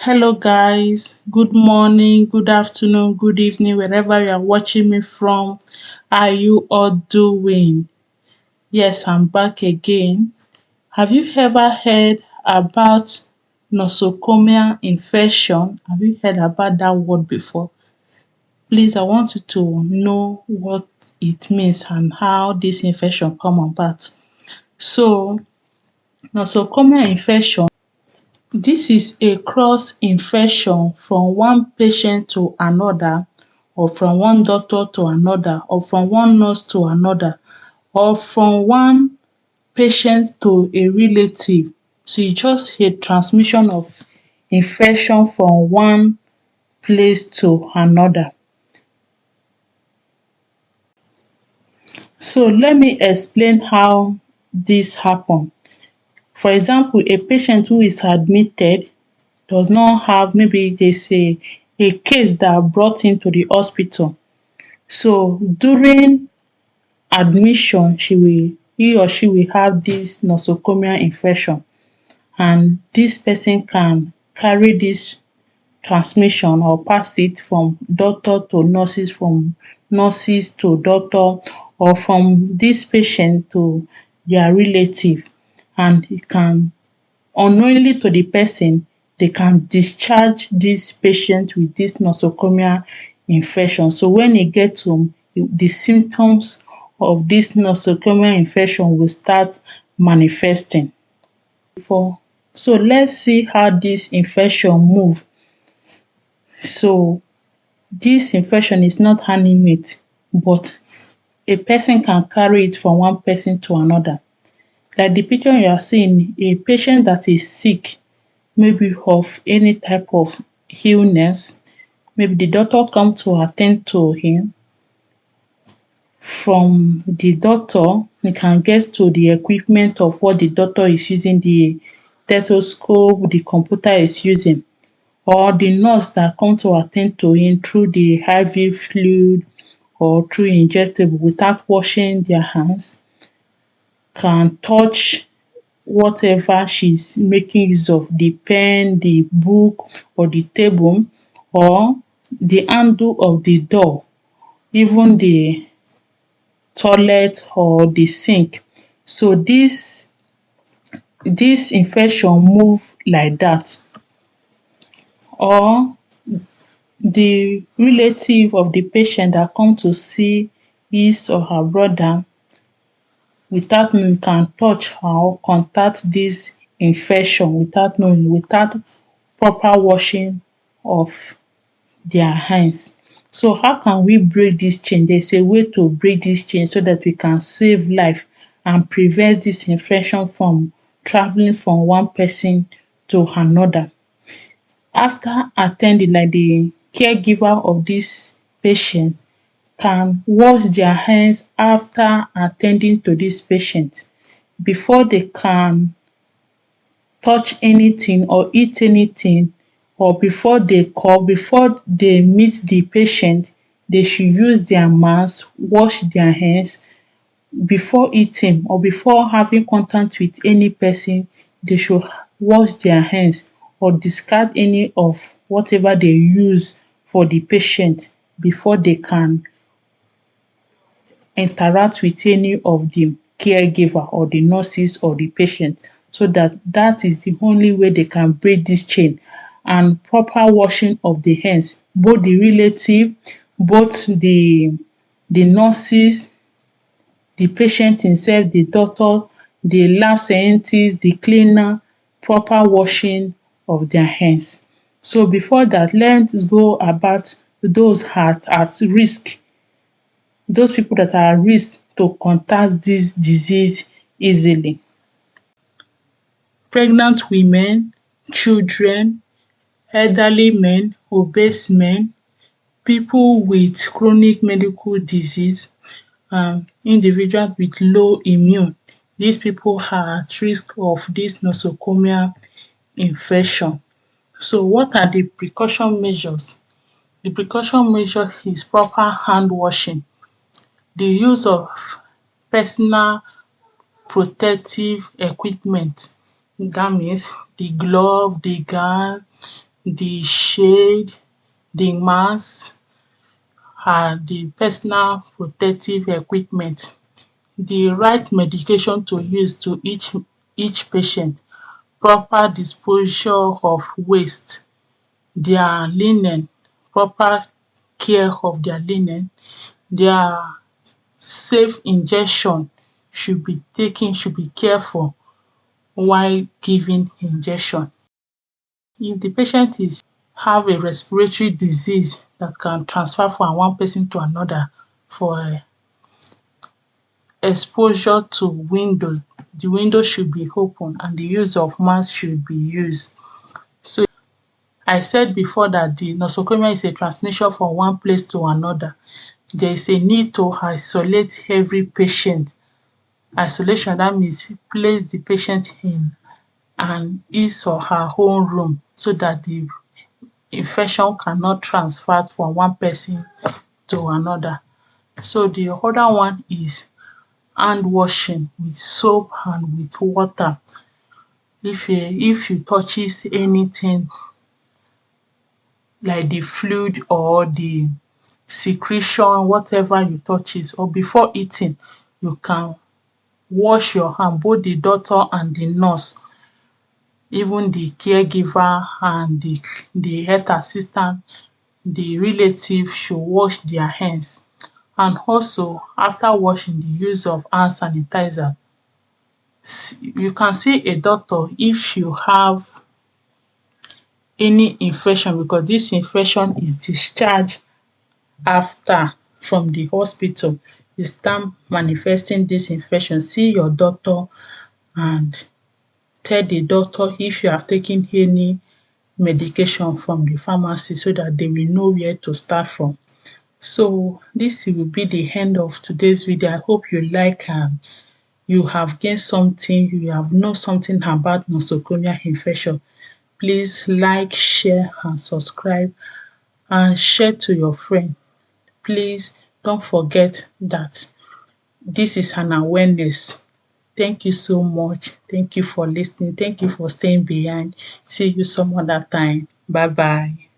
Hello, guys. Good morning, good afternoon, good evening, wherever you are watching me from. How are you all doing? Yes, I'm back again. Have you ever heard about nosocomial infection? Have you heard about that word before? Please, I want you to know what it means and how this infection come about. So, nosocomial infection, this is a cross infection from one patient to another, or from one doctor to another, or from one nurse to another, or from one patient to a relative. So it's just a transmission of infection from one place to another. So let me explain how this happen. For example, a patient who is admitted does not have, maybe they say, a case that brought him to the hospital. So during admission, he or she will have this nosocomial infection, and this person can carry this transmission or pass it from doctor to nurses, from nurses to doctor, or from this patient to their relative, and it can, unknowingly to the person, they can discharge this patient with this nosocomial infection. So when e get home, the symptoms of this nosocomial infection will start manifesting. So let's see how this infection move. So this infection is not animate, but a person can carry it from one person to another. Like the picture you are seeing, a patient that is sick, maybe of any type of illness, maybe the doctor come to attend to him. From the doctor, he can get to the equipment of what the doctor is using, the stethoscope, the computer is using, or the nurse that come to attend to him through the IV fluid or through injectable without washing their hands, can touch whatever she's making use of, the pen, the book, or the table, or the handle of the door, even the toilet or the sink. So this infection move like that. Or the relative of the patient that come to see his or her brother without knowing can touch or contact this infection without knowing, without proper washing of their hands. So how can we break this chain? There's a way to break this chain so that we can save life and prevent this infection from travelling from one person to another. After attending, like the caregiver of this patient can wash their hands after attending to this patient before they can touch anything or eat anything, or before they meet the patient, they should use their mask, wash their hands before eating or before having contact with any person. They should wash their hands or discard any of whatever they use for the patient before they can interact with any of the caregiver or the nurses or the patient, so that is the only way they can break this chain. And proper washing of the hands, both the relative, both the nurses, the patient himself, the doctor, the lab scientist, the cleaner, proper washing of their hands. So before that, let's go about those at risk, those people that are at risk to contact this disease easily. Pregnant women, children, elderly men, obese men, people with chronic medical disease, individuals with low immune. These people are at risk of this nosocomial infection. So what are the precaution measures? The precaution measure is proper hand washing, the use of personal protective equipment. That means the glove, the gown, the shade, the mask, and the personal protective equipment, the right medication to use to each patient, proper disposal of waste, their linen, proper care of their linen, their safe injection should be careful while giving injection. If the patient is have a respiratory disease that can transfer from one person to another, for exposure to windows, the window should be open and the use of mask should be used. So I said before that the nosocomial is a transmission from one place to another. There is a need to isolate every patient. Isolation, that means place the patient in his or her own room so that the infection cannot transfer from one person to another. So the other one is hand washing with soap and with water. If you touches anything like the fluid or the secretion, whatever you touches, or before eating, you can wash your hand, both the doctor and the nurse, even the caregiver and the health assistant, the relative should wash their hands. And also after washing, the use of hand sanitizer. You can see a doctor if you have any infection, because this infection is discharged after from the hospital. You start manifesting this infection, see your doctor and tell the doctor if you have taken any medication from the pharmacy so that they will know where to start from. So this will be the end of today's video. I hope you like am. You have gained something, you have know something about nosocomial infection. Please like, share and subscribe and share to your friend. Please don't forget that this is an awareness. Thank you so much. Thank you for listening. Thank you for staying behind. See you some other time. Bye bye.